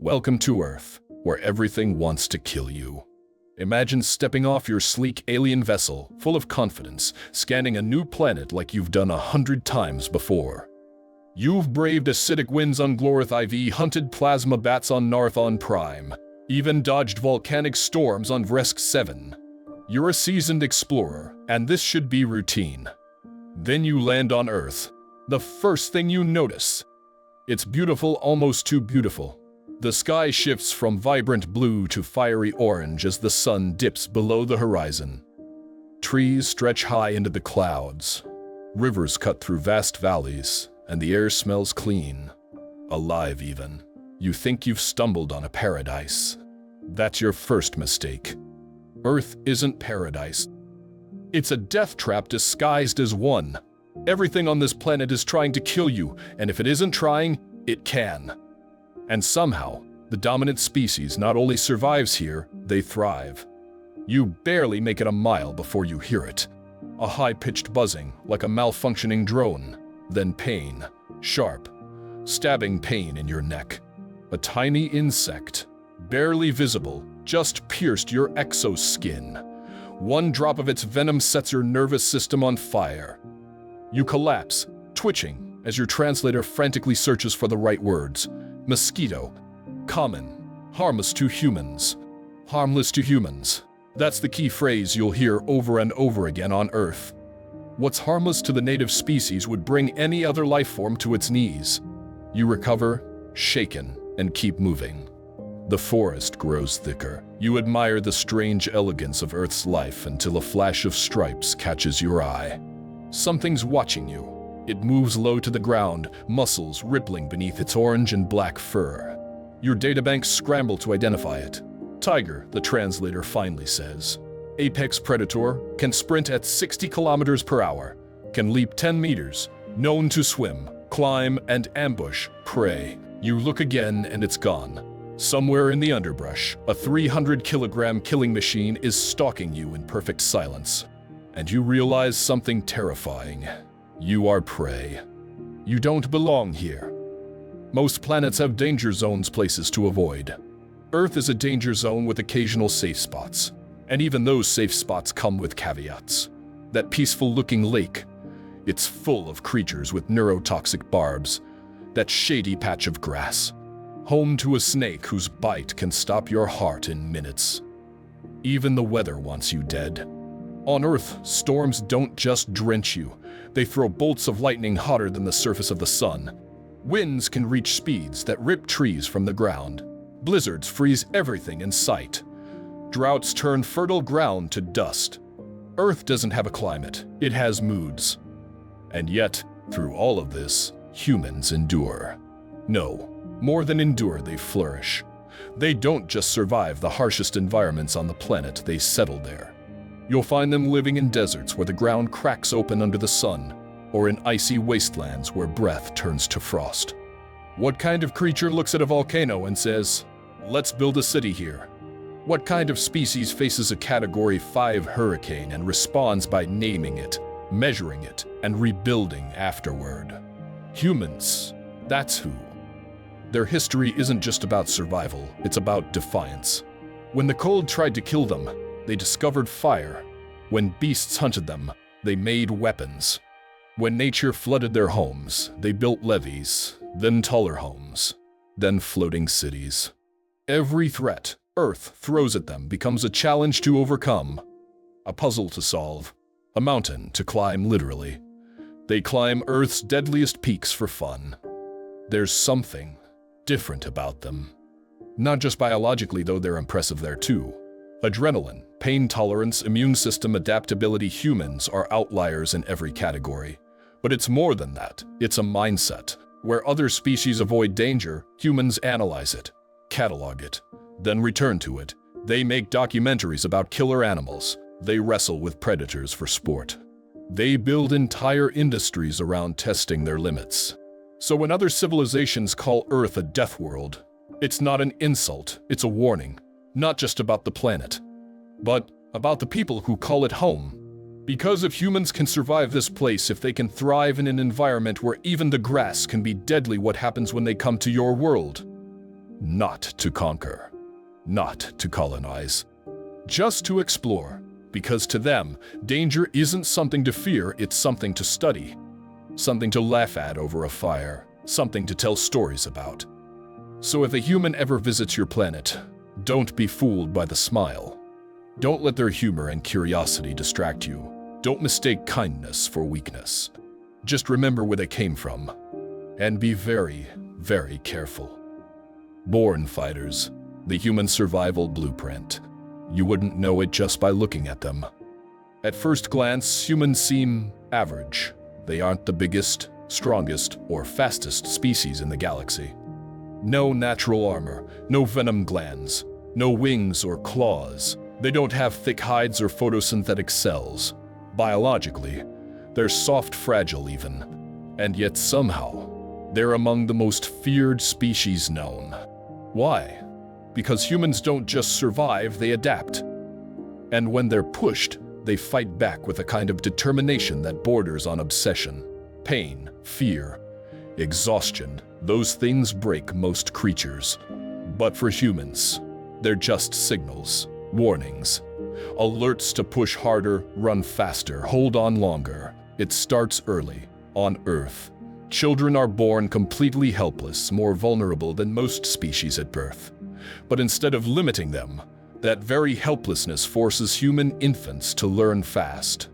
Welcome to Earth, where everything wants to kill you. Imagine stepping off your sleek alien vessel, full of confidence, scanning a new planet like you've done 100 times before. You've braved acidic winds on Glorith IV, hunted plasma bats on Narthon Prime, even dodged volcanic storms on Vresk 7. You're a seasoned explorer, and this should be routine. Then you land on Earth. The first thing you notice. It's beautiful, almost too beautiful. The sky shifts from vibrant blue to fiery orange as the sun dips below the horizon. Trees stretch high into the clouds. Rivers cut through vast valleys, and the air smells clean. Alive even. You think you've stumbled on a paradise. That's your first mistake. Earth isn't paradise. It's a death trap disguised as one. Everything on this planet is trying to kill you, and if it isn't trying, it can. And somehow, the dominant species not only survives here, they thrive. You barely make it a mile before you hear it. A high-pitched buzzing, like a malfunctioning drone. Then pain. Sharp, stabbing pain in your neck. A tiny insect, barely visible, just pierced your exoskin. One drop of its venom sets your nervous system on fire. You collapse, twitching, as your translator frantically searches for the right words. Mosquito. Common. Harmless to humans. Harmless to humans. That's the key phrase you'll hear over and over again on Earth. What's harmless to the native species would bring any other life form to its knees. You recover, shaken, and keep moving. The forest grows thicker. You admire the strange elegance of Earth's life until a flash of stripes catches your eye. Something's watching you. It moves low to the ground, muscles rippling beneath its orange and black fur. Your databanks scramble to identify it. Tiger, the translator finally says. Apex predator, can sprint at 60 kilometers per hour, can leap 10 meters, known to swim, climb, and ambush prey. You look again and it's gone. Somewhere in the underbrush, a 300-kilogram killing machine is stalking you in perfect silence. And you realize something terrifying. You are prey. You don't belong here. Most planets have danger zones, places to avoid. Earth is a danger zone with occasional safe spots. And even those safe spots come with caveats. That peaceful-looking lake, it's full of creatures with neurotoxic barbs. That shady patch of grass, home to a snake whose bite can stop your heart in minutes. Even the weather wants you dead. On Earth, storms don't just drench you. They throw bolts of lightning hotter than the surface of the sun. Winds can reach speeds that rip trees from the ground. Blizzards freeze everything in sight. Droughts turn fertile ground to dust. Earth doesn't have a climate, it has moods. And yet, through all of this, humans endure. No, more than endure, they flourish. They don't just survive the harshest environments on the planet, they settle there. You'll find them living in deserts where the ground cracks open under the sun, or in icy wastelands where breath turns to frost. What kind of creature looks at a volcano and says, "Let's build a city here"? What kind of species faces a Category 5 hurricane and responds by naming it, measuring it, and rebuilding afterward? Humans, that's who. Their history isn't just about survival, it's about defiance. When the cold tried to kill them, they discovered fire. When beasts hunted them, they made weapons. When nature flooded their homes, they built levees, then taller homes, then floating cities. Every threat Earth throws at them becomes a challenge to overcome, a puzzle to solve, a mountain to climb literally. They climb Earth's deadliest peaks for fun. There's something different about them. Not just biologically, though they're impressive there too. Adrenaline, pain tolerance, immune system adaptability, humans are outliers in every category. But it's more than that. It's a mindset. Where other species avoid danger, humans analyze it, catalog it, then return to it. They make documentaries about killer animals. They wrestle with predators for sport. They build entire industries around testing their limits. So when other civilizations call Earth a death world, it's not an insult, it's a warning. Not just about the planet, but about the people who call it home. Because if humans can survive this place, if they can thrive in an environment where even the grass can be deadly, what happens when they come to your world? not to conquer, not to colonize, just to explore, because to them, danger isn't something to fear, it's something to study, something to laugh at over a fire, something to tell stories about. So if a human ever visits your planet, don't be fooled by the smile. Don't let their humor and curiosity distract you. Don't mistake kindness for weakness. Just remember where they came from, and be very, very careful. Born fighters, the human survival blueprint. You wouldn't know it just by looking at them. At first glance, humans seem average. They aren't the biggest, strongest, or fastest species in the galaxy. No natural armor, no venom glands, no wings or claws. They don't have thick hides or photosynthetic cells. Biologically, they're soft, fragile even. And yet somehow, they're among the most feared species known. Why? Because humans don't just survive, they adapt. And when they're pushed, they fight back with a kind of determination that borders on obsession. Pain, fear, exhaustion, those things break most creatures. But for humans, they're just signals, warnings, alerts to push harder, run faster, hold on longer. It starts early, on Earth. Children are born completely helpless, more vulnerable than most species at birth. But instead of limiting them, that very helplessness forces human infants to learn fast.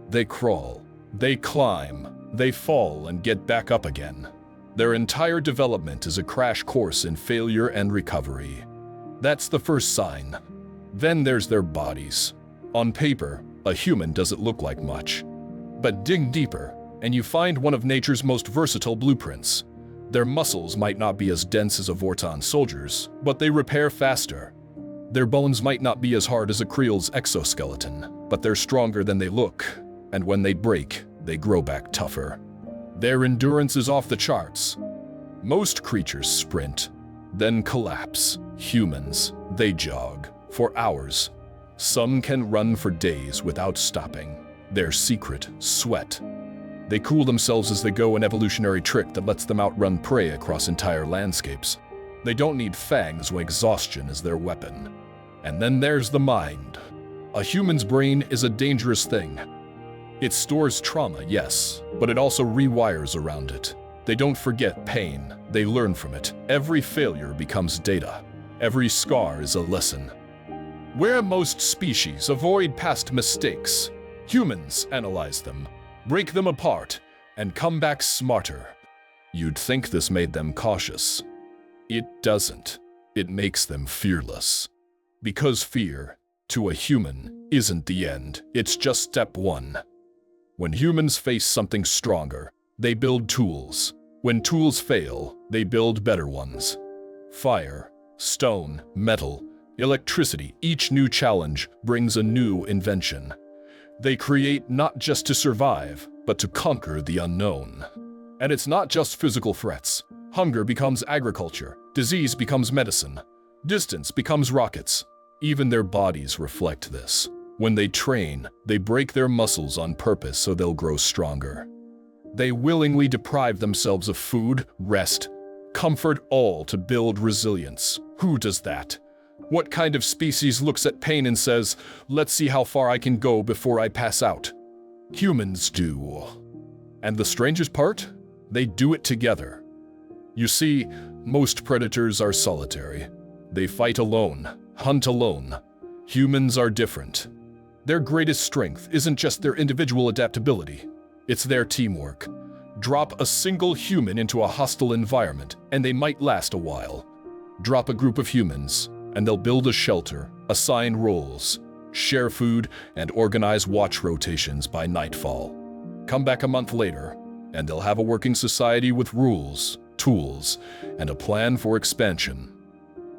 They crawl, they climb, they fall and get back up again. Their entire development is a crash course in failure and recovery. That's the first sign. Then there's their bodies. On paper, a human doesn't look like much. But dig deeper, and you find one of nature's most versatile blueprints. Their muscles might not be as dense as a Vorton soldier's, but they repair faster. Their bones might not be as hard as a Creel's exoskeleton, but they're stronger than they look, and when they break, they grow back tougher. Their endurance is off the charts. Most creatures sprint, then collapse. Humans, they jog for hours. Some can run for days without stopping. Their secret, sweat. They cool themselves as they go, an evolutionary trick that lets them outrun prey across entire landscapes. They don't need fangs when exhaustion is their weapon. And then there's the mind. A human's brain is a dangerous thing. It stores trauma, yes, but it also rewires around it. They don't forget pain, they learn from it. Every failure becomes data. Every scar is a lesson. Where most species avoid past mistakes, humans analyze them, break them apart, and come back smarter. You'd think this made them cautious. It doesn't. It makes them fearless. Because fear, to a human, isn't the end. It's just step one. When humans face something stronger, they build tools. When tools fail, they build better ones. Fire, stone, metal, electricity, each new challenge brings a new invention. They create not just to survive, but to conquer the unknown. And it's not just physical threats. Hunger becomes agriculture, disease becomes medicine, distance becomes rockets. Even their bodies reflect this. When they train, they break their muscles on purpose so they'll grow stronger. They willingly deprive themselves of food, rest, comfort, all to build resilience. Who does that? What kind of species looks at pain and says, "Let's see how far I can go before I pass out"? Humans do. And the strangest part? They do it together. You see, most predators are solitary. They fight alone, hunt alone. Humans are different. Their greatest strength isn't just their individual adaptability, it's their teamwork. Drop a single human into a hostile environment, and they might last a while. Drop a group of humans, and they'll build a shelter, assign roles, share food, and organize watch rotations by nightfall. Come back a month later, and they'll have a working society with rules, tools, and a plan for expansion.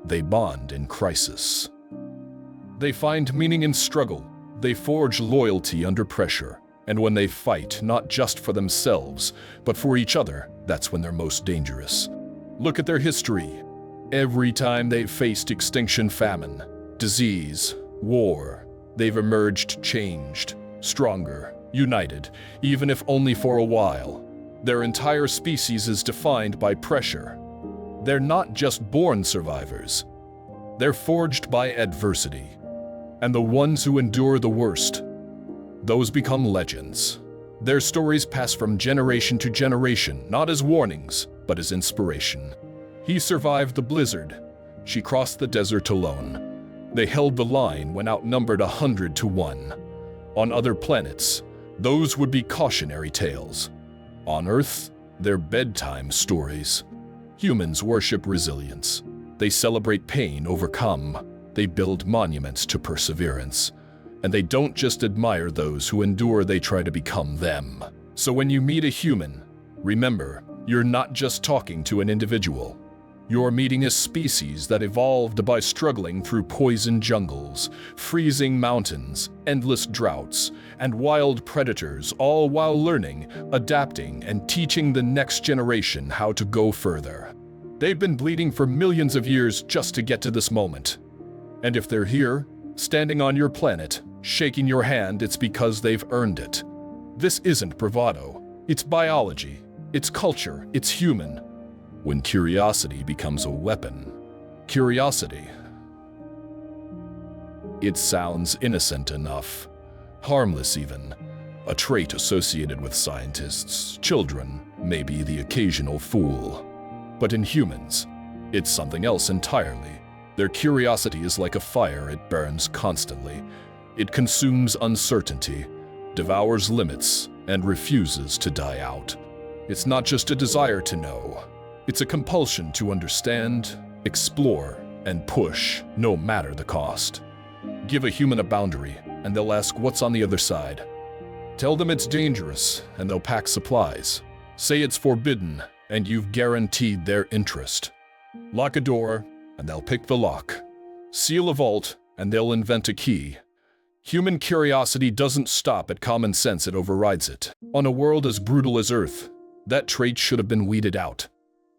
They bond in crisis. They find meaning in struggle. They forge loyalty under pressure. And when they fight, not just for themselves, but for each other, that's when they're most dangerous. Look at their history. Every time they've faced extinction, famine, disease, war, they've emerged changed, stronger, united, even if only for a while. Their entire species is defined by pressure. They're not just born survivors. They're forged by adversity. And the ones who endure the worst, those become legends. Their stories pass from generation to generation, not as warnings, but as inspiration. He survived the blizzard. She crossed the desert alone. They held the line when outnumbered 100 to 1. On other planets, those would be cautionary tales. On Earth, they're bedtime stories. Humans worship resilience. They celebrate pain overcome. They build monuments to perseverance. And they don't just admire those who endure, they try to become them. So when you meet a human, remember, you're not just talking to an individual. You're meeting a species that evolved by struggling through poison jungles, freezing mountains, endless droughts, and wild predators, all while learning, adapting, and teaching the next generation how to go further. They've been bleeding for millions of years just to get to this moment. And if they're here, standing on your planet, shaking your hand, it's because they've earned it. This isn't bravado. It's biology. It's culture. It's human. When curiosity becomes a weapon, curiosity, it sounds innocent enough, harmless even, a trait associated with scientists, children, maybe the occasional fool. But in humans, it's something else entirely. Their curiosity is like a fire, it burns constantly. It consumes uncertainty, devours limits, and refuses to die out. It's not just a desire to know. It's a compulsion to understand, explore, and push, no matter the cost. Give a human a boundary, and they'll ask what's on the other side. Tell them it's dangerous, and they'll pack supplies. Say it's forbidden, and you've guaranteed their interest. Lock a door, and they'll pick the lock. Seal a vault, and they'll invent a key. Human curiosity doesn't stop at common sense, it overrides it. On a world as brutal as Earth, that trait should have been weeded out.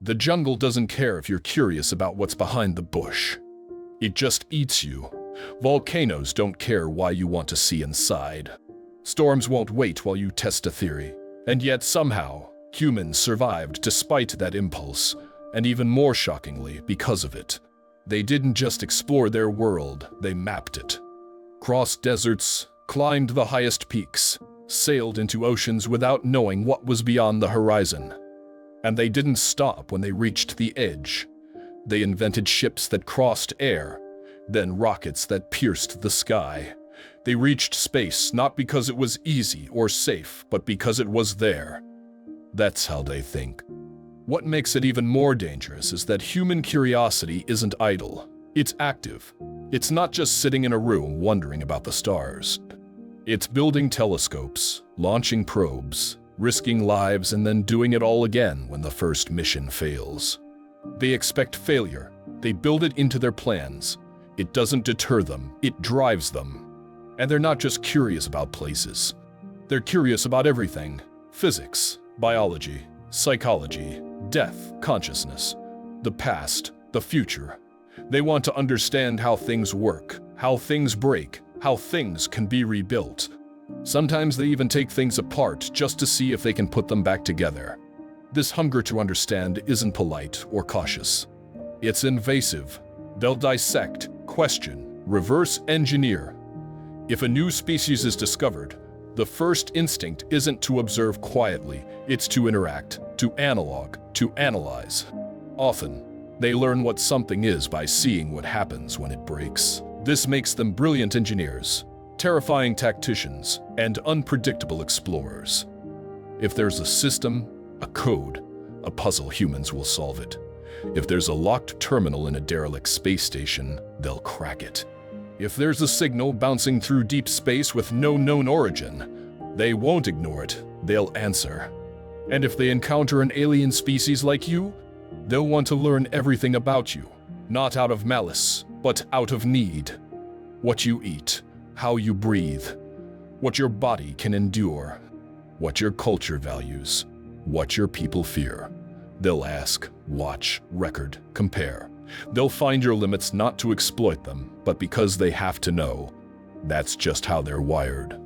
The jungle doesn't care if you're curious about what's behind the bush. It just eats you. Volcanoes don't care why you want to see inside. Storms won't wait while you test a theory. And yet somehow, humans survived despite that impulse, and even more shockingly, because of it. They didn't just explore their world, they mapped it. Crossed deserts, climbed the highest peaks, sailed into oceans without knowing what was beyond the horizon. And they didn't stop when they reached the edge. They invented ships that crossed air, then rockets that pierced the sky. They reached space not because it was easy or safe, but because it was there. That's how they think. What makes it even more dangerous is that human curiosity isn't idle. It's active. It's not just sitting in a room wondering about the stars. It's building telescopes, launching probes, risking lives, and then doing it all again when the first mission fails. They expect failure. They build it into their plans. It doesn't deter them, it drives them. And they're not just curious about places. They're curious about everything: physics, biology, psychology, death, consciousness, the past, the future. They want to understand how things work, how things break, how things can be rebuilt. Sometimes they even take things apart just to see if they can put them back together. This hunger to understand isn't polite or cautious. It's invasive. They'll dissect, question, reverse engineer. If a new species is discovered, the first instinct isn't to observe quietly, it's to interact, to analog, to analyze. Often, they learn what something is by seeing what happens when it breaks. This makes them brilliant engineers, terrifying tacticians, and unpredictable explorers. If there's a system, a code, a puzzle, humans will solve it. If there's a locked terminal in a derelict space station, they'll crack it. If there's a signal bouncing through deep space with no known origin, they won't ignore it, they'll answer. And if they encounter an alien species like you, they'll want to learn everything about you, not out of malice, but out of need. What you eat, how you breathe, what your body can endure, what your culture values, what your people fear. They'll ask, watch, record, compare. They'll find your limits not to exploit them, but because they have to know. That's just how they're wired.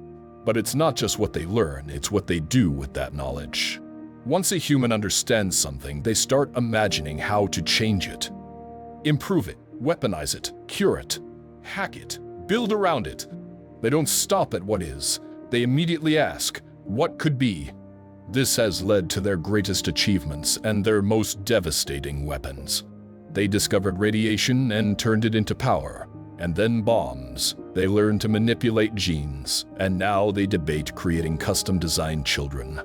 But it's not just what they learn, it's what they do with that knowledge. Once a human understands something, they start imagining how to change it. Improve it, weaponize it, cure it, hack it, build around it. They don't stop at what is. They immediately ask, what could be? This has led to their greatest achievements and their most devastating weapons. They discovered radiation and turned it into power, and then bombs. They learned to manipulate genes, and now they debate creating custom-designed children.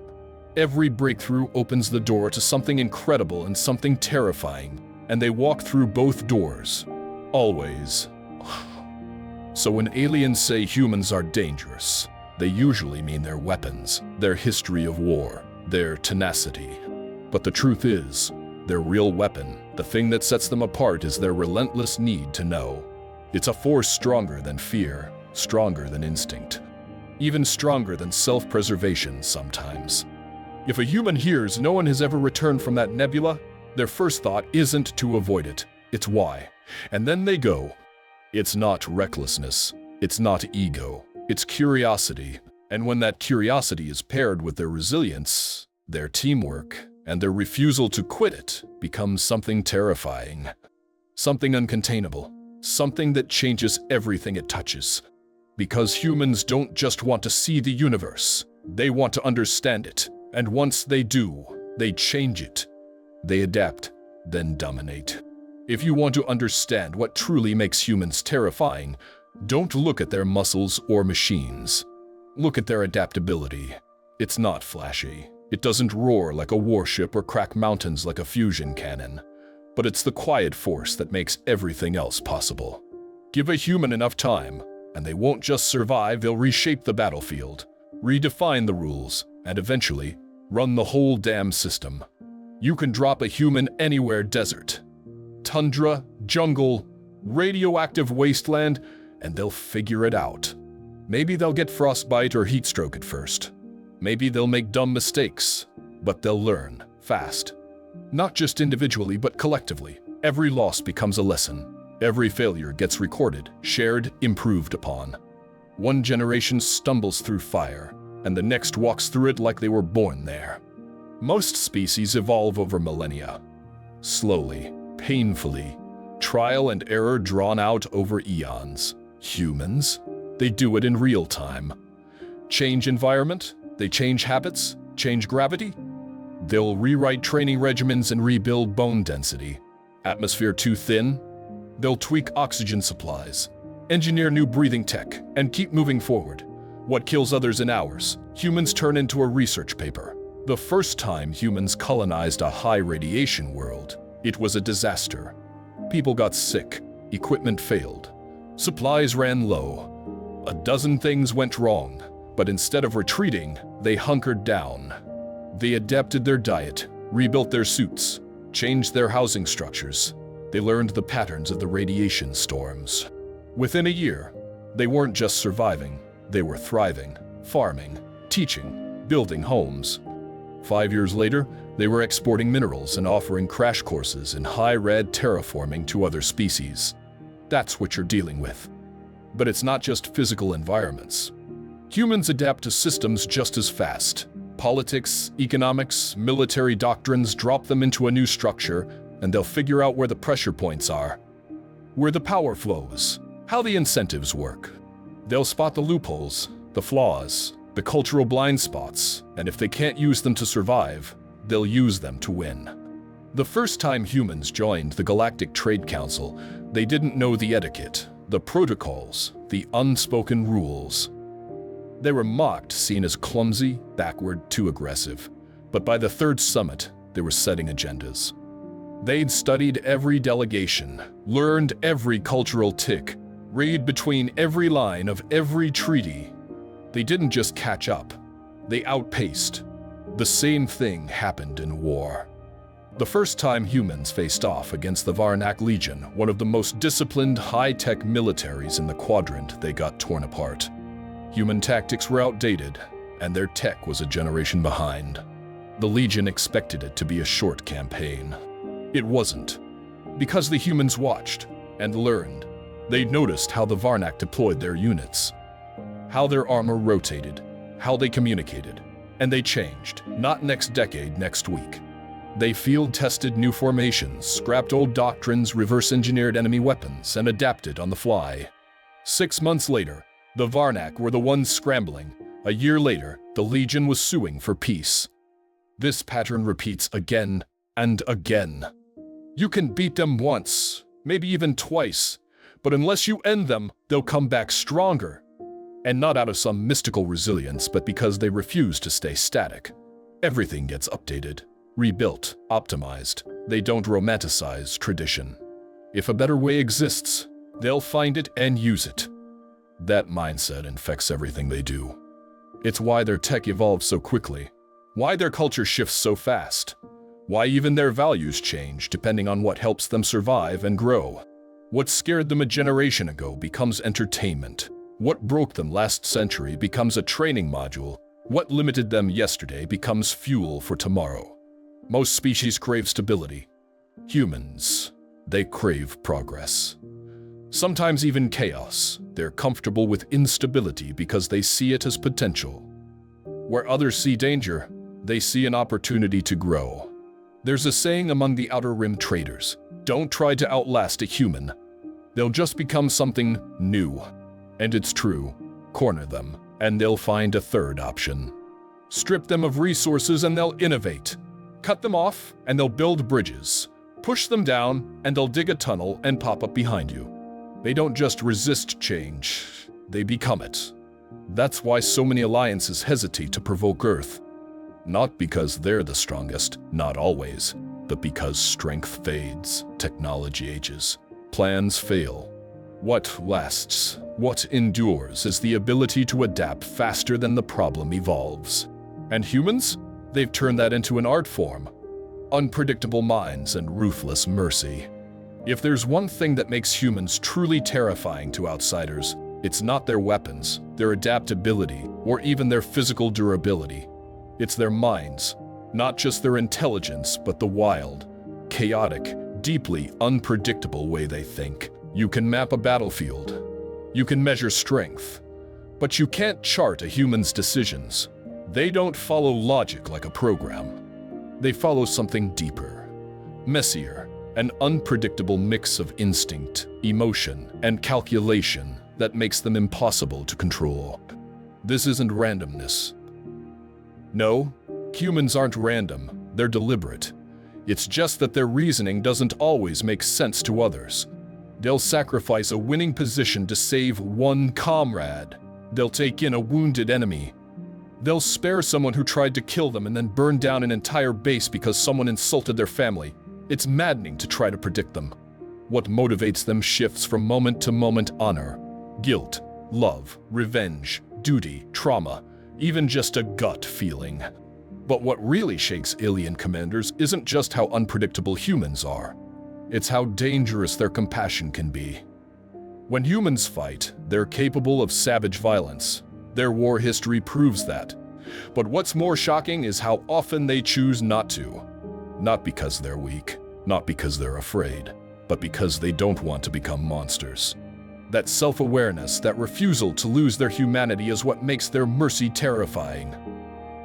Every breakthrough opens the door to something incredible and something terrifying, and they walk through both doors. Always. So when aliens say humans are dangerous, they usually mean their weapons, their history of war, their tenacity. But the truth is, their real weapon, the thing that sets them apart, is their relentless need to know. It's a force stronger than fear, stronger than instinct, even stronger than self-preservation sometimes. If a human hears no one has ever returned from that nebula, their first thought isn't to avoid it, it's why. And then they go. It's not recklessness, it's not ego, it's curiosity. And when that curiosity is paired with their resilience, their teamwork, and their refusal to quit it, becomes something terrifying. Something uncontainable. Something that changes everything it touches. Because humans don't just want to see the universe, they want to understand it. And once they do, they change it. They adapt, then dominate. If you want to understand what truly makes humans terrifying, don't look at their muscles or machines. Look at their adaptability. It's not flashy. It doesn't roar like a warship or crack mountains like a fusion cannon. But it's the quiet force that makes everything else possible. Give a human enough time, and they won't just survive, they'll reshape the battlefield, redefine the rules, and eventually run the whole damn system. You can drop a human anywhere: desert, tundra, jungle, radioactive wasteland, and they'll figure it out. Maybe they'll get frostbite or heat stroke at first. Maybe they'll make dumb mistakes, but they'll learn fast. Not just individually, but collectively. Every loss becomes a lesson. Every failure gets recorded, shared, improved upon. One generation stumbles through fire, and the next walks through it like they were born there. Most species evolve over millennia. Slowly, painfully, trial and error drawn out over eons. Humans, they do it in real time. Change environment, they change habits, change gravity. They'll rewrite training regimens and rebuild bone density. Atmosphere too thin? They'll tweak oxygen supplies, engineer new breathing tech, and keep moving forward. What kills others in hours, humans turn into a research paper. The first time humans colonized a high-radiation world, it was a disaster. People got sick, equipment failed, supplies ran low. A dozen things went wrong, but instead of retreating, they hunkered down. They adapted their diet, rebuilt their suits, changed their housing structures. They learned the patterns of the radiation storms. Within a year, they weren't just surviving, they were thriving, farming, teaching, building homes. 5 years later, they were exporting minerals and offering crash courses in high-red terraforming to other species. That's what you're dealing with. But it's not just physical environments. Humans adapt to systems just as fast. Politics, economics, military doctrines, drop them into a new structure, and they'll figure out where the pressure points are, where the power flows, how the incentives work. They'll spot the loopholes, the flaws, the cultural blind spots, and if they can't use them to survive, they'll use them to win. The first time humans joined the Galactic Trade Council, they didn't know the etiquette, the protocols, the unspoken rules. They were mocked, seen as clumsy, backward, too aggressive. But by the third summit, they were setting agendas. They'd studied every delegation, learned every cultural tick, read between every line of every treaty. They didn't just catch up, they outpaced. The same thing happened in war. The first time humans faced off against the Varnak Legion, one of the most disciplined, high-tech militaries in the quadrant, they got torn apart. Human tactics were outdated, and their tech was a generation behind. The Legion expected it to be a short campaign. It wasn't. Because the humans watched and learned. They noticed how the Varnak deployed their units, how their armor rotated, how they communicated, And they changed, not next decade, next week. They field-tested new formations, scrapped old doctrines, reverse-engineered enemy weapons, and adapted on the fly. 6 months later, the Varnak were the ones scrambling. A year later, the Legion was suing for peace. This pattern repeats again and again. You can beat them once, maybe even twice, but unless you end them, they'll come back stronger. And not out of some mystical resilience, but because they refuse to stay static. Everything gets updated, rebuilt, optimized. They don't romanticize tradition. If a better way exists, they'll find it and use it. That mindset infects everything they do. It's why their tech evolves so quickly, why their culture shifts so fast, why even their values change depending on what helps them survive and grow. What scared them a generation ago becomes entertainment. What broke them last century becomes a training module. What limited them yesterday becomes fuel for tomorrow. Most species crave stability. Humans, they crave progress. Sometimes even chaos. They're comfortable with instability because they see it as potential. Where others see danger, they see an opportunity to grow. There's a saying among the Outer Rim traders: don't try to outlast a human. They'll just become something new. And it's true. Corner them, and they'll find a third option. Strip them of resources and they'll innovate. Cut them off and they'll build bridges. Push them down and they'll dig a tunnel and pop up behind you. They don't just resist change, they become it. That's why so many alliances hesitate to provoke Earth. Not because they're the strongest, not always, but because strength fades, technology ages, plans fail. What lasts, what endures, is the ability to adapt faster than the problem evolves. And humans? They've turned that into an art form. Unpredictable minds and ruthless mercy. If there's one thing that makes humans truly terrifying to outsiders, it's not their weapons, their adaptability, or even their physical durability. It's their minds, not just their intelligence, but the wild, chaotic, deeply unpredictable way they think. You can map a battlefield. You can measure strength. But you can't chart a human's decisions. They don't follow logic like a program. They follow something deeper, messier, an unpredictable mix of instinct, emotion, and calculation that makes them impossible to control. This isn't randomness. No, humans aren't random, they're deliberate. It's just that their reasoning doesn't always make sense to others. They'll sacrifice a winning position to save one comrade. They'll take in a wounded enemy. They'll spare someone who tried to kill them and then burn down an entire base because someone insulted their family. It's maddening to try to predict them. What motivates them shifts from moment to moment: honor, guilt, love, revenge, duty, trauma, even just a gut feeling. But what really shakes alien commanders isn't just how unpredictable humans are. It's how dangerous their compassion can be. When humans fight, they're capable of savage violence. Their war history proves that. But what's more shocking is how often they choose not to. Not because they're weak, not because they're afraid, but because they don't want to become monsters. That self-awareness, that refusal to lose their humanity is what makes their mercy terrifying.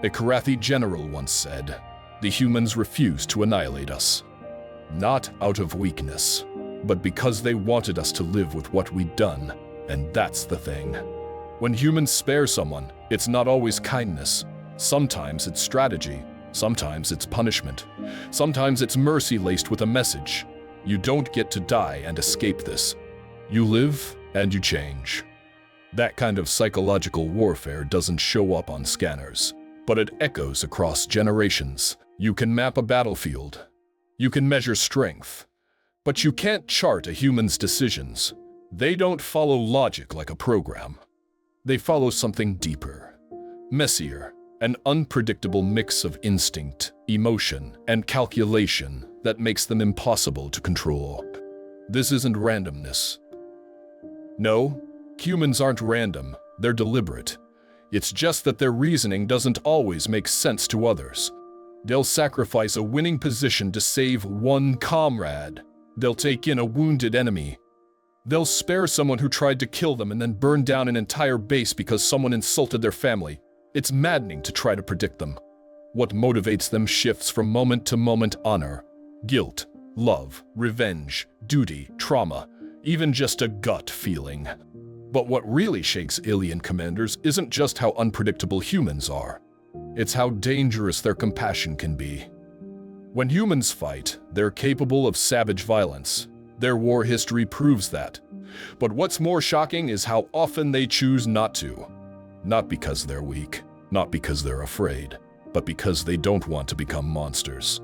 A Karathi general once said, "The humans refuse to annihilate us. Not out of weakness, but because they wanted us to live with what we'd done, and that's the thing." When humans spare someone, it's not always kindness. Sometimes it's strategy. Sometimes it's punishment. Sometimes it's mercy laced with a message. You don't get to die and escape this. You live and you change. That kind of psychological warfare doesn't show up on scanners, but it echoes across generations. You can map a battlefield. You can measure strength. But you can't chart a human's decisions. They don't follow logic like a program. They follow something deeper, messier, an unpredictable mix of instinct, emotion, and calculation that makes them impossible to control. This isn't randomness. No, humans aren't random, they're deliberate. It's just that their reasoning doesn't always make sense to others. They'll sacrifice a winning position to save one comrade. They'll take in a wounded enemy. They'll spare someone who tried to kill them and then burn down an entire base because someone insulted their family. It's maddening to try to predict them. What motivates them shifts from moment to moment: honor, guilt, love, revenge, duty, trauma, even just a gut feeling. But what really shakes alien commanders isn't just how unpredictable humans are. It's how dangerous their compassion can be. When humans fight, they're capable of savage violence. Their war history proves that. But what's more shocking is how often they choose not to. Not because they're weak, not because they're afraid, but because they don't want to become monsters.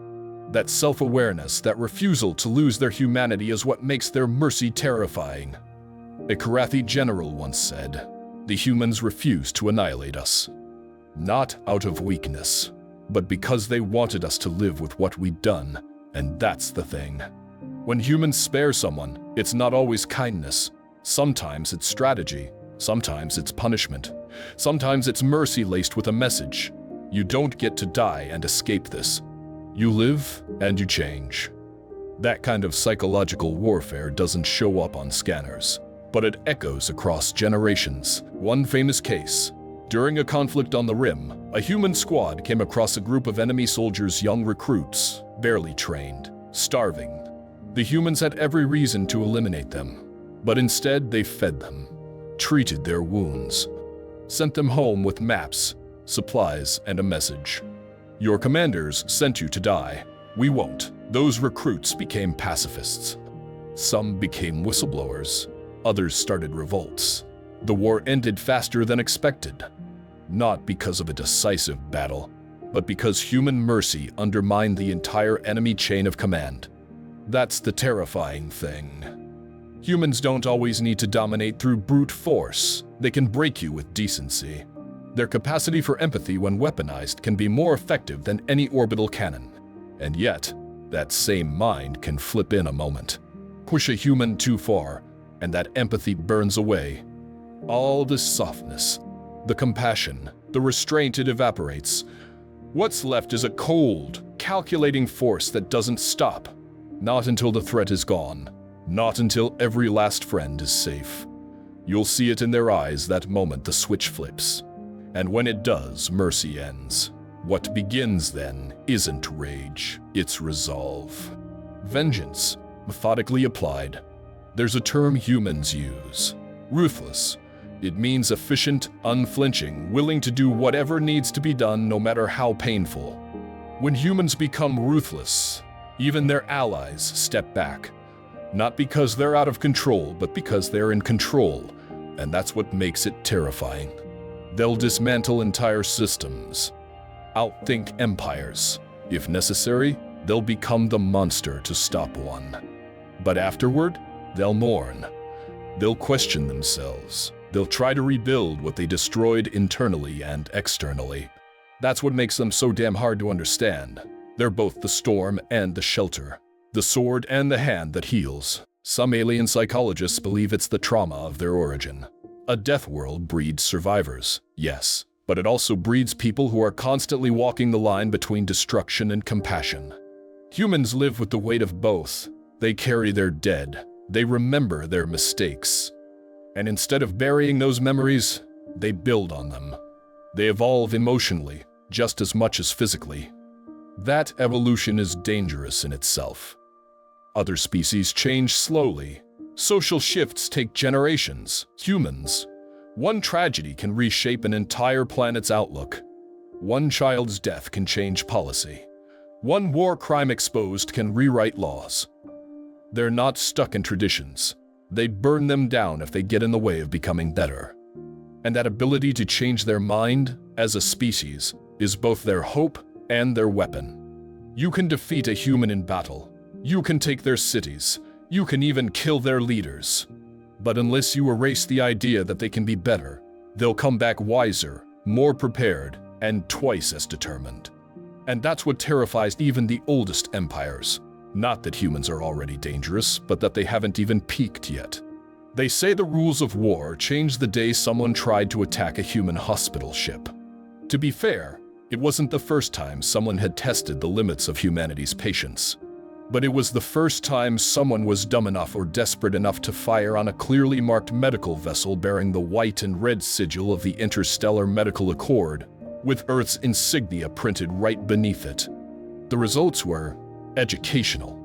That self-awareness, that refusal to lose their humanity is what makes their mercy terrifying. A Karathi general once said, "The humans refuse to annihilate us. Not out of weakness, but because they wanted us to live with what we'd done, and that's the thing." When humans spare someone, it's not always kindness. Sometimes it's strategy. Sometimes it's punishment. Sometimes it's mercy laced with a message. You don't get to die and escape this. You live and you change. That kind of psychological warfare doesn't show up on scanners, but it echoes across generations. One famous case: during a conflict on the Rim, a human squad came across a group of enemy soldiers, young recruits, barely trained, starving. The humans had every reason to eliminate them, but instead they fed them, treated their wounds, sent them home with maps, supplies, and a message. Your commanders sent you to die. We won't. Those recruits became pacifists. Some became whistleblowers. Others started revolts. The war ended faster than expected. Not because of a decisive battle, but because human mercy undermined the entire enemy chain of command. That's the terrifying thing. Humans don't always need to dominate through brute force. They can break you with decency. Their capacity for empathy, when weaponized, can be more effective than any orbital cannon. And yet, that same mind can flip in a moment. Push a human too far, and that empathy burns away. All the softness, the compassion, the restraint, it evaporates. What's left is a cold, calculating force that doesn't stop. Not until the threat is gone. Not until every last friend is safe. You'll see it in their eyes that moment the switch flips. And when it does, mercy ends. What begins then isn't rage, it's resolve. Vengeance, methodically applied. There's a term humans use: ruthless. It means efficient, unflinching, willing to do whatever needs to be done, no matter how painful. When humans become ruthless, even their allies step back. Not because they're out of control, but because they're in control. And that's what makes it terrifying. They'll dismantle entire systems, outthink empires. If necessary, they'll become the monster to stop one. But afterward, they'll mourn. They'll question themselves. They'll try to rebuild what they destroyed internally and externally. That's what makes them so damn hard to understand. They're both the storm and the shelter, the sword and the hand that heals. Some alien psychologists believe it's the trauma of their origin. A death world breeds survivors, yes, but it also breeds people who are constantly walking the line between destruction and compassion. Humans live with the weight of both. They carry their dead. They remember their mistakes. And instead of burying those memories, they build on them. They evolve emotionally, just as much as physically. That evolution is dangerous in itself. Other species change slowly. Social shifts take generations. Humans, one tragedy can reshape an entire planet's outlook. One child's death can change policy. One war crime exposed can rewrite laws. They're not stuck in traditions. They burn them down if they get in the way of becoming better. And that ability to change their mind, as a species, is both their hope and their weapon. You can defeat a human in battle. You can take their cities. You can even kill their leaders. But unless you erase the idea that they can be better, they'll come back wiser, more prepared, and twice as determined. And that's what terrifies even the oldest empires. Not that humans are already dangerous, but that they haven't even peaked yet. They say the rules of war changed the day someone tried to attack a human hospital ship. To be fair, it wasn't the first time someone had tested the limits of humanity's patience. But it was the first time someone was dumb enough or desperate enough to fire on a clearly marked medical vessel bearing the white and red sigil of the Interstellar Medical Accord, with Earth's insignia printed right beneath it. The results were educational.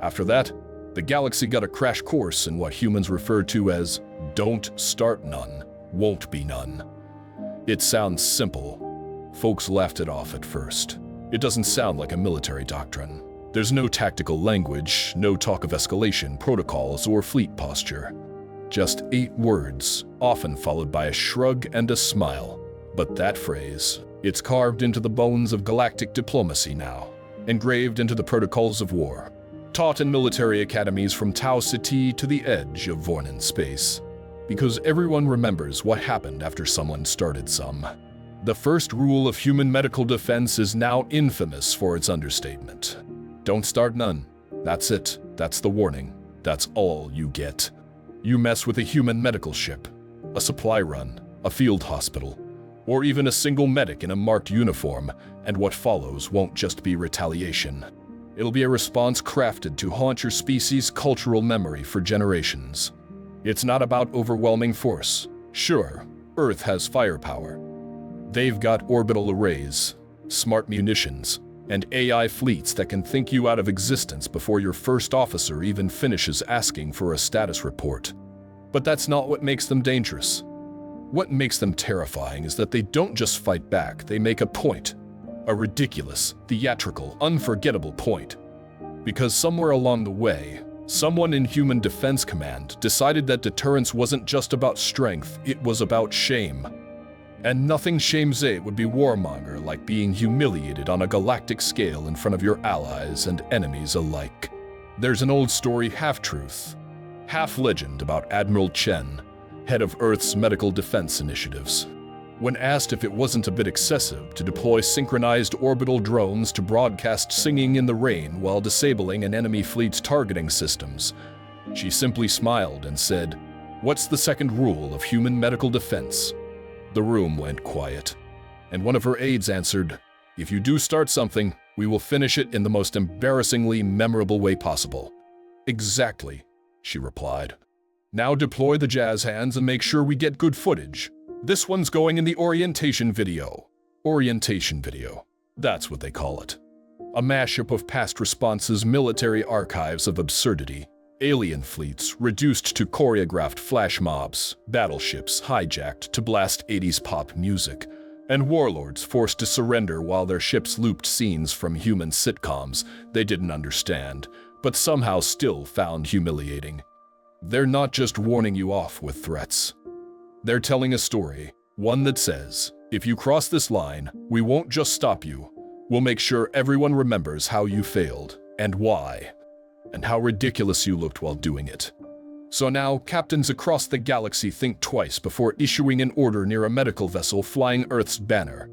After that, the galaxy got a crash course in what humans refer to as "don't start none, won't be none." It sounds simple. Folks laughed it off at first. It doesn't sound like a military doctrine. There's no tactical language, no talk of escalation protocols or fleet posture. Just 8 words, often followed by a shrug and a smile. But that phrase, it's carved into the bones of galactic diplomacy now, engraved into the protocols of war, taught in military academies from Tau Ceti to the edge of Vornan space. Because everyone remembers what happened after someone started some. The first rule of human medical defense is now infamous for its understatement. Don't start none. That's it. That's the warning. That's all you get. You mess with a human medical ship, a supply run, a field hospital, or even a single medic in a marked uniform, and what follows won't just be retaliation. It'll be a response crafted to haunt your species' cultural memory for generations. It's not about overwhelming force. Sure, Earth has firepower. They've got orbital arrays, smart munitions, and AI fleets that can think you out of existence before your first officer even finishes asking for a status report. But that's not what makes them dangerous. What makes them terrifying is that they don't just fight back, they make a point. A ridiculous, theatrical, unforgettable point. Because somewhere along the way, someone in Human Defense Command decided that deterrence wasn't just about strength, it was about shame. And nothing shameze would be warmonger like being humiliated on a galactic scale in front of your allies and enemies alike. There's an old story half-truth, half-legend about Admiral Chen, head of Earth's medical defense initiatives. When asked if it wasn't a bit excessive to deploy synchronized orbital drones to broadcast singing in the rain while disabling an enemy fleet's targeting systems, she simply smiled and said, "What's the second rule of human medical defense?" The room went quiet, and one of her aides answered, "If you do start something, we will finish it in the most embarrassingly memorable way possible." "Exactly," she replied. "Now deploy the jazz hands and make sure we get good footage. This one's going in the orientation video." Orientation video. That's what they call it. A mashup of past responses, military archives of absurdity, alien fleets reduced to choreographed flash mobs, battleships hijacked to blast 80s pop music, and warlords forced to surrender while their ships looped scenes from human sitcoms they didn't understand, but somehow still found humiliating. They're not just warning you off with threats. They're telling a story, one that says, if you cross this line, we won't just stop you. We'll make sure everyone remembers how you failed, and why, and how ridiculous you looked while doing it. So now, captains across the galaxy think twice before issuing an order near a medical vessel flying Earth's banner.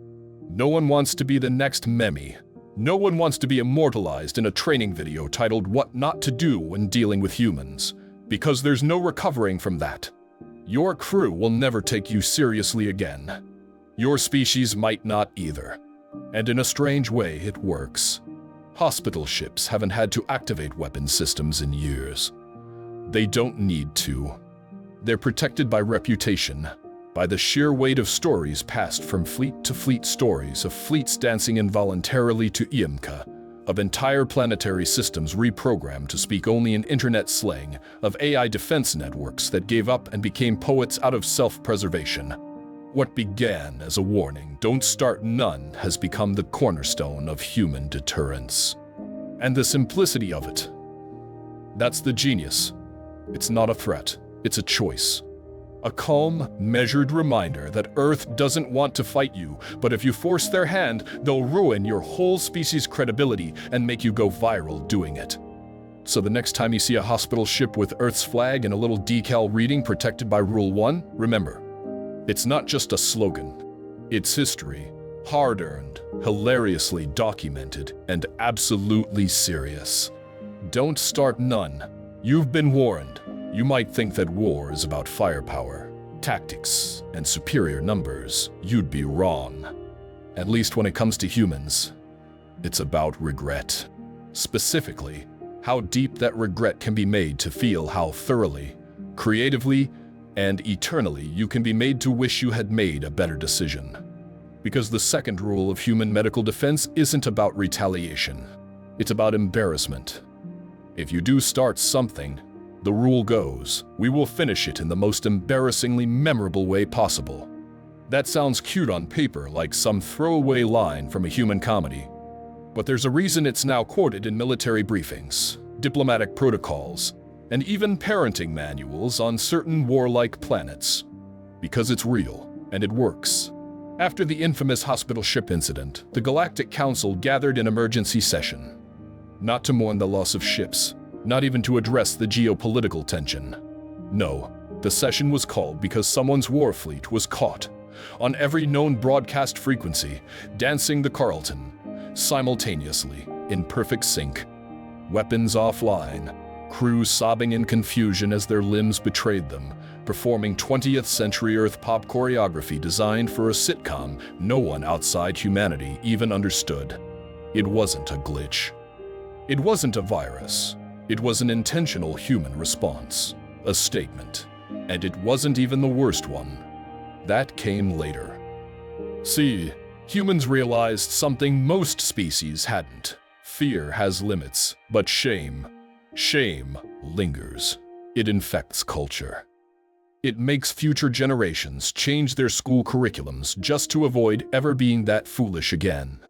No one wants to be the next Memi. No one wants to be immortalized in a training video titled "What Not to Do When Dealing with Humans," because there's no recovering from that. Your crew will never take you seriously again. Your species might not either. And in a strange way, it works. Hospital ships haven't had to activate weapon systems in years. They don't need to. They're protected by reputation, by the sheer weight of stories passed from fleet to fleet, stories of fleets dancing involuntarily to Iamka, of entire planetary systems reprogrammed to speak only in internet slang, of AI defense networks that gave up and became poets out of self-preservation. What began as a warning, "Don't start none," has become the cornerstone of human deterrence. And the simplicity of it. That's the genius. It's not a threat, it's a choice. A calm, measured reminder that Earth doesn't want to fight you, but if you force their hand, they'll ruin your whole species' credibility and make you go viral doing it. So the next time you see a hospital ship with Earth's flag and a little decal reading "Protected by Rule 1, remember, it's not just a slogan. It's history, hard-earned, hilariously documented, and absolutely serious. Don't start none. You've been warned. You might think that war is about firepower, tactics, and superior numbers. You'd be wrong. At least when it comes to humans, it's about regret. Specifically, how deep that regret can be made to feel how thoroughly, creatively, and eternally you can be made to wish you had made a better decision. Because the second rule of human medical defense isn't about retaliation. It's about embarrassment. If you do start something, the rule goes, we will finish it in the most embarrassingly memorable way possible. That sounds cute on paper, like some throwaway line from a human comedy. But there's a reason it's now quoted in military briefings, diplomatic protocols, and even parenting manuals on certain warlike planets. Because it's real, and it works. After the infamous hospital ship incident, the Galactic Council gathered in emergency session. Not to mourn the loss of ships, not even to address the geopolitical tension. No, the session was called because someone's warfleet was caught, on every known broadcast frequency, dancing the Carlton, simultaneously, in perfect sync. Weapons offline, crews sobbing in confusion as their limbs betrayed them, performing 20th century Earth pop choreography designed for a sitcom no one outside humanity even understood. It wasn't a glitch. It wasn't a virus. It was an intentional human response, a statement. And it wasn't even the worst one. That came later. See, humans realized something most species hadn't. Fear has limits, but shame lingers. It infects culture. It makes future generations change their school curriculums just to avoid ever being that foolish again.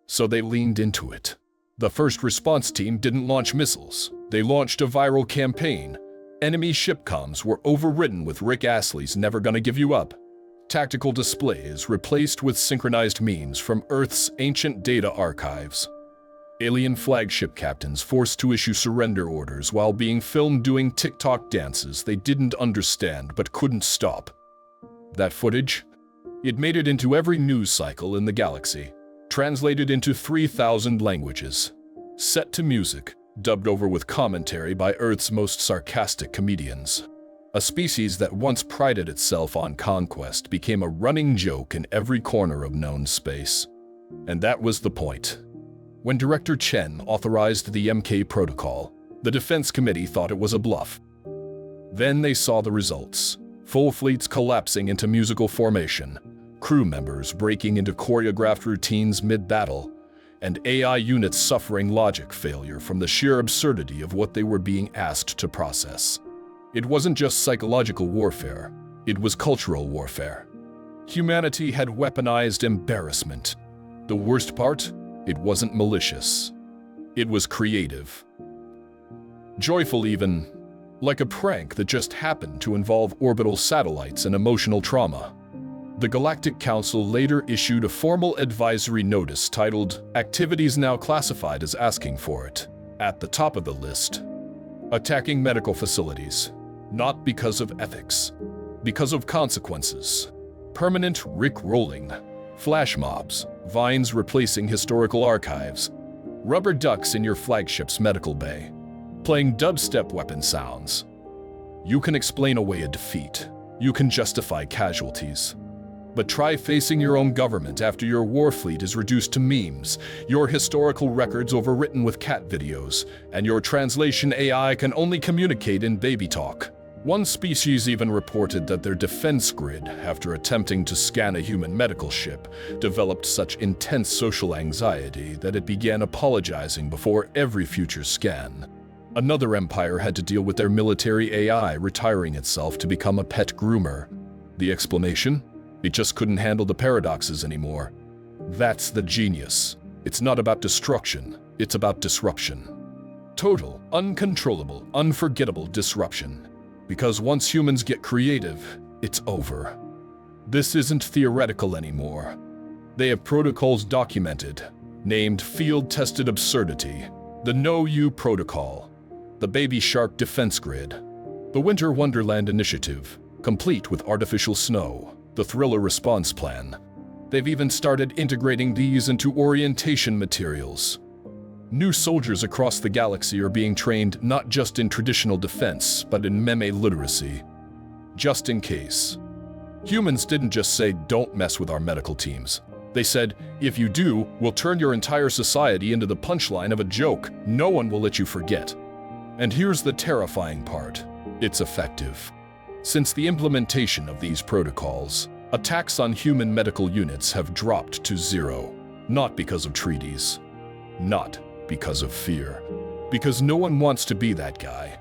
So they leaned into it. The first response team didn't launch missiles. They launched a viral campaign. Enemy ship comms were overridden with Rick Astley's Never Gonna Give You Up. Tactical displays replaced with synchronized memes from Earth's ancient data archives. Alien flagship captains forced to issue surrender orders while being filmed doing TikTok dances they didn't understand but couldn't stop. That footage? It made it into every news cycle in the galaxy, translated into 3,000 languages, set to music, dubbed over with commentary by Earth's most sarcastic comedians. A species that once prided itself on conquest became a running joke in every corner of known space. And that was the point. When Director Chen authorized the MK protocol, the Defense Committee thought it was a bluff. Then they saw the results. Full fleets collapsing into musical formation, crew members breaking into choreographed routines mid-battle, and AI units suffering logic failure from the sheer absurdity of what they were being asked to process. It wasn't just psychological warfare, it was cultural warfare. Humanity had weaponized embarrassment. The worst part? It wasn't malicious. It was creative. Joyful even, like a prank that just happened to involve orbital satellites and emotional trauma. The Galactic Council later issued a formal advisory notice titled "Activities Now Classified as Asking for It." At the top of the list, attacking medical facilities, not because of ethics, because of consequences. Permanent Rick-rolling, flash mobs, vines replacing historical archives, rubber ducks in your flagship's medical bay, playing dubstep weapon sounds. You can explain away a defeat. You can justify casualties. But try facing your own government after your war fleet is reduced to memes, your historical records overwritten with cat videos, and your translation AI can only communicate in baby talk. One species even reported that their defense grid, after attempting to scan a human medical ship, developed such intense social anxiety that it began apologizing before every future scan. Another empire had to deal with their military AI retiring itself to become a pet groomer. The explanation? It just couldn't handle the paradoxes anymore. That's the genius. It's not about destruction, it's about disruption. Total, uncontrollable, unforgettable disruption. Because once humans get creative, it's over. This isn't theoretical anymore. They have protocols documented, named Field-Tested Absurdity, the Know You Protocol, the Baby Shark Defense Grid, the Winter Wonderland Initiative, complete with artificial snow, the Thriller Response Plan. They've even started integrating these into orientation materials. New soldiers across the galaxy are being trained not just in traditional defense, but in meme literacy. Just in case. Humans didn't just say, "Don't mess with our medical teams." They said, "If you do, we'll turn your entire society into the punchline of a joke. No one will let you forget." And here's the terrifying part. It's effective. Since the implementation of these protocols, Attacks on human medical units have dropped to zero, not because of treaties, not because of fear, because no one wants to be that guy,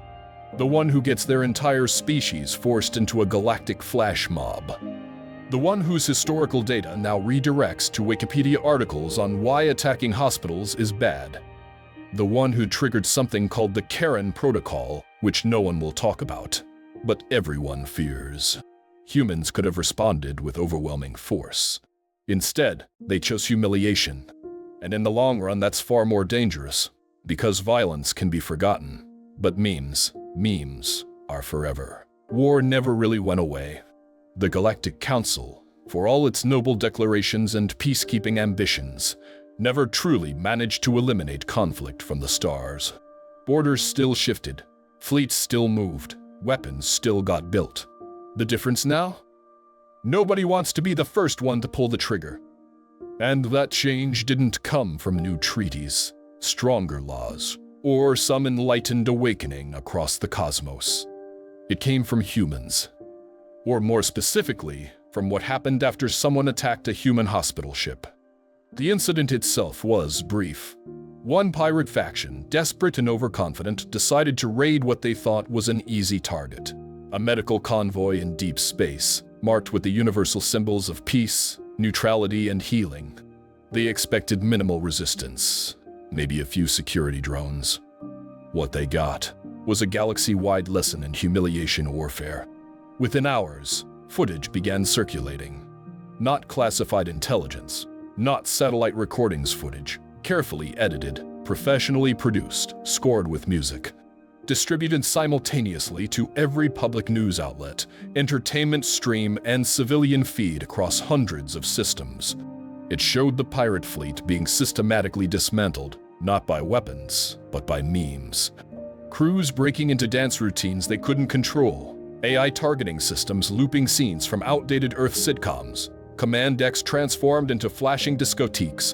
the one who gets their entire species forced into a galactic flash mob, the one whose historical data now redirects to Wikipedia articles on why attacking hospitals is bad, the one who triggered something called the Karen Protocol, which no one will talk about, but everyone fears. Humans could have responded with overwhelming force. Instead, they chose humiliation. And in the long run, that's far more dangerous, because violence can be forgotten. But memes are forever. War never really went away. The Galactic Council, for all its noble declarations and peacekeeping ambitions, never truly managed to eliminate conflict from the stars. Borders still shifted, fleets still moved, weapons still got built. The difference now? Nobody wants to be the first one to pull the trigger. And that change didn't come from new treaties, stronger laws, or some enlightened awakening across the cosmos. It came from humans. Or more specifically, from what happened after someone attacked a human hospital ship. The incident itself was brief. One pirate faction, desperate and overconfident, decided to raid what they thought was an easy target. A medical convoy in deep space, marked with the universal symbols of peace, neutrality, and healing. They expected minimal resistance, maybe a few security drones. What they got was a galaxy-wide lesson in humiliation warfare. Within hours, footage began circulating. Not classified intelligence, not satellite recordings footage, carefully edited, professionally produced, scored with music. Distributed simultaneously to every public news outlet, entertainment stream, and civilian feed across hundreds of systems. It showed the pirate fleet being systematically dismantled, not by weapons, but by memes. Crews breaking into dance routines they couldn't control, AI targeting systems looping scenes from outdated Earth sitcoms, command decks transformed into flashing discotheques,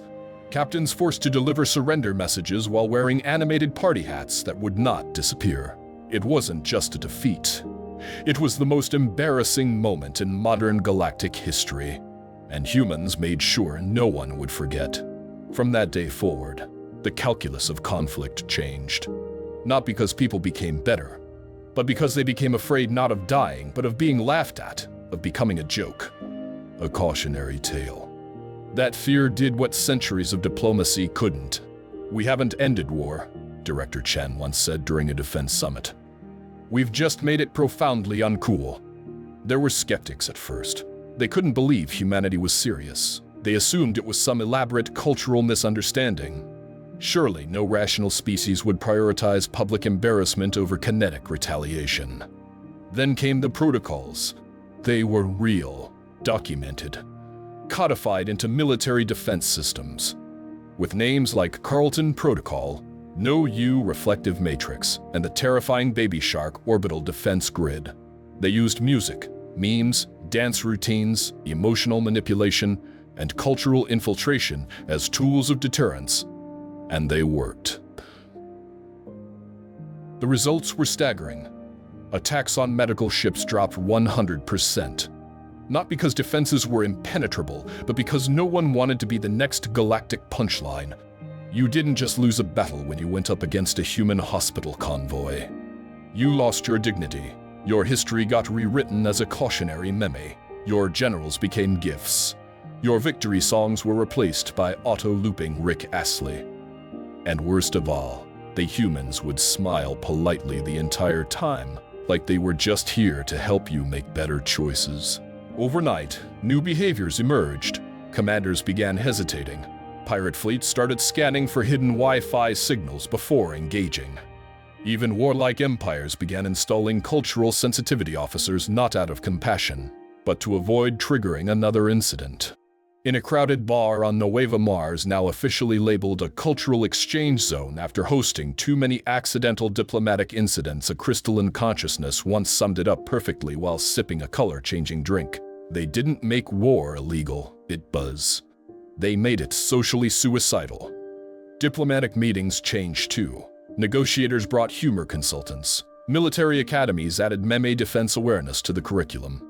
captains forced to deliver surrender messages while wearing animated party hats that would not disappear. It wasn't just a defeat. It was the most embarrassing moment in modern galactic history, and humans made sure no one would forget. From that day forward, the calculus of conflict changed. Not because people became better, but because they became afraid not of dying, but of being laughed at, of becoming a joke. A cautionary tale. That fear did what centuries of diplomacy couldn't. "We haven't ended war," Director Chen once said during a defense summit. "We've just made it profoundly uncool." There were skeptics at first. They couldn't believe humanity was serious. They assumed it was some elaborate cultural misunderstanding. Surely no rational species would prioritize public embarrassment over kinetic retaliation. Then came the protocols. They were real, documented, codified into military defense systems. With names like Carlton Protocol, No U Reflective Matrix, and the terrifying Baby Shark Orbital Defense Grid. They used music, memes, dance routines, emotional manipulation, and cultural infiltration as tools of deterrence. And they worked. The results were staggering. Attacks on medical ships dropped 100%. Not because defenses were impenetrable, but because no one wanted to be the next galactic punchline. You didn't just lose a battle when you went up against a human hospital convoy. You lost your dignity. Your history got rewritten as a cautionary meme. Your generals became gifs. Your victory songs were replaced by auto-looping Rick Astley. And worst of all, the humans would smile politely the entire time, like they were just here to help you make better choices. Overnight, new behaviors emerged. Commanders began hesitating. Pirate fleets started scanning for hidden Wi-Fi signals before engaging. Even warlike empires began installing cultural sensitivity officers not out of compassion, but to avoid triggering another incident. In a crowded bar on Nueva Mars, now officially labeled a cultural exchange zone after hosting too many accidental diplomatic incidents, a crystalline consciousness once summed it up perfectly while sipping a color-changing drink. They didn't make war illegal, it was. They made it socially suicidal. Diplomatic meetings changed too. Negotiators brought humor consultants. Military academies added meme defense awareness to the curriculum.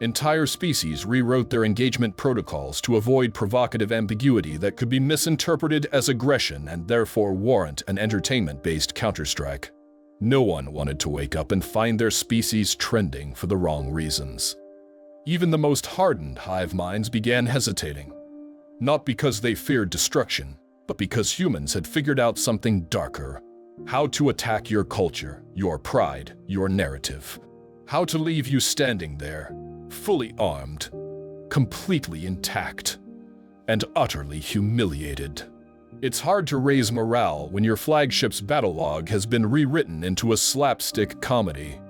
Entire species rewrote their engagement protocols to avoid provocative ambiguity that could be misinterpreted as aggression and therefore warrant an entertainment-based counterstrike. No one wanted to wake up and find their species trending for the wrong reasons. Even the most hardened hive minds began hesitating. Not because they feared destruction, but because humans had figured out something darker. How to attack your culture, your pride, your narrative. How to leave you standing there, fully armed, completely intact, and utterly humiliated. It's hard to raise morale when your flagship's battle log has been rewritten into a slapstick comedy.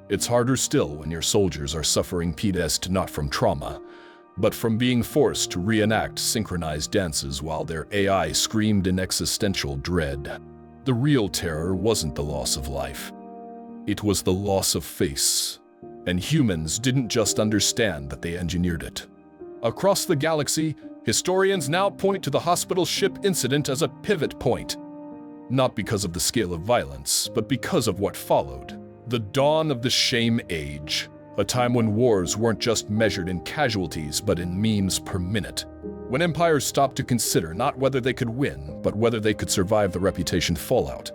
It's harder still when your soldiers are suffering PTSD not from trauma, but from being forced to reenact synchronized dances while their AI screamed in existential dread. The real terror wasn't the loss of life. It was the loss of face. And humans didn't just understand that they engineered it. Across the galaxy, historians now point to the hospital ship incident as a pivot point. Not because of the scale of violence, but because of what followed. The dawn of the shame age, a time when wars weren't just measured in casualties but in memes per minute. When empires stopped to consider not whether they could win, but whether they could survive the reputation fallout.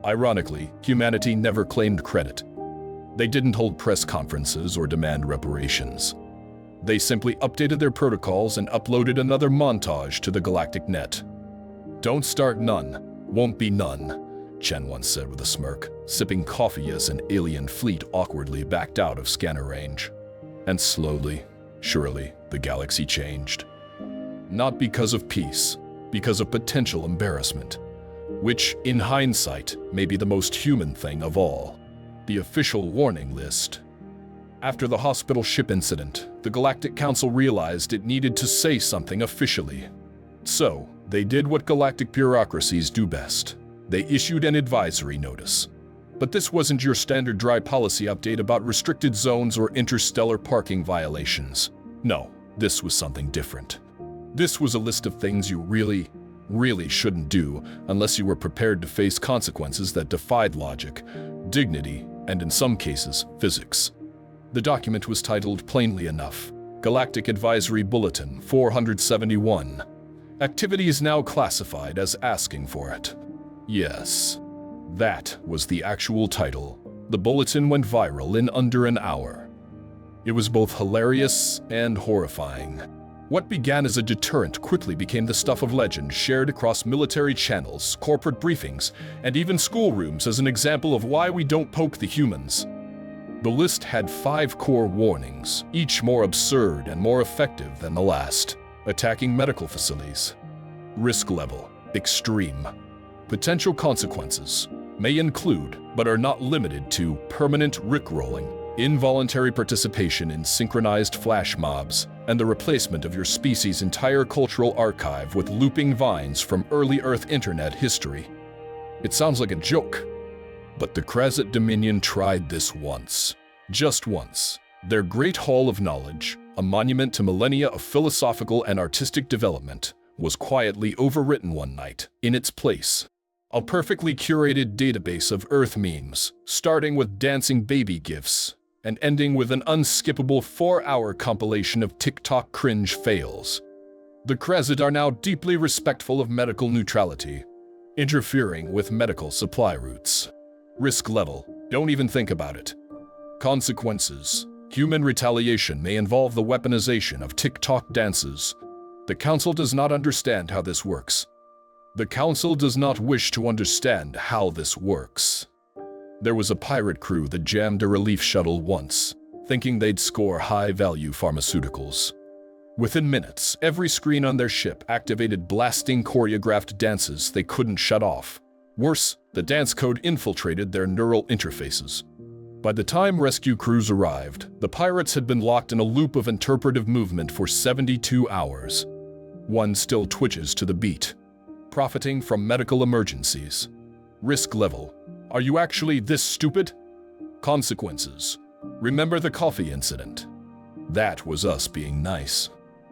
Ironically, humanity never claimed credit. They didn't hold press conferences or demand reparations. They simply updated their protocols and uploaded another montage to the galactic net. "Don't start none, won't be none," Chen once said with a smirk, sipping coffee as an alien fleet awkwardly backed out of scanner range. And slowly, surely, the galaxy changed. Not because of peace, because of potential embarrassment, which, in hindsight, may be the most human thing of all. The official warning list. After the hospital ship incident, the Galactic Council realized it needed to say something officially. So, they did what galactic bureaucracies do best. They issued an advisory notice. But this wasn't your standard dry policy update about restricted zones or interstellar parking violations. No, this was something different. This was a list of things you really shouldn't do unless you were prepared to face consequences that defied logic, dignity, and in some cases, physics. The document was titled plainly enough, Galactic Advisory Bulletin 471. Activities now classified as asking for it. Yes, that was the actual title. The bulletin went viral in under an hour. It was both hilarious and horrifying. What began as a deterrent quickly became the stuff of legend shared across military channels, corporate briefings, and even schoolrooms as an example of why we don't poke the humans. The list had 5 core warnings, each more absurd and more effective than the last. Attacking medical facilities. Risk level, extreme. Potential consequences may include, but are not limited to, permanent rickrolling, involuntary participation in synchronized flash mobs, and the replacement of your species' entire cultural archive with looping vines from early Earth internet history. It sounds like a joke, but the Krazit Dominion tried this once. Just once. Their great hall of knowledge, a monument to millennia of philosophical and artistic development, was quietly overwritten one night, in its place. A perfectly curated database of Earth memes, starting with dancing baby gifs, and ending with an unskippable 4-hour compilation of TikTok cringe fails. The Krazit are now deeply respectful of medical neutrality, interfering with medical supply routes. Risk level, don't even think about it. Consequences, human retaliation may involve the weaponization of TikTok dances. The Council does not understand how this works. The Council does not wish to understand how this works. There was a pirate crew that jammed a relief shuttle once, thinking they'd score high-value pharmaceuticals. Within minutes, every screen on their ship activated blasting choreographed dances they couldn't shut off. Worse, the dance code infiltrated their neural interfaces. By the time rescue crews arrived, the pirates had been locked in a loop of interpretive movement for 72 hours. One still twitches to the beat, profiting from medical emergencies. Risk level. Are you actually this stupid? Consequences. Remember the coffee incident? That was us being nice.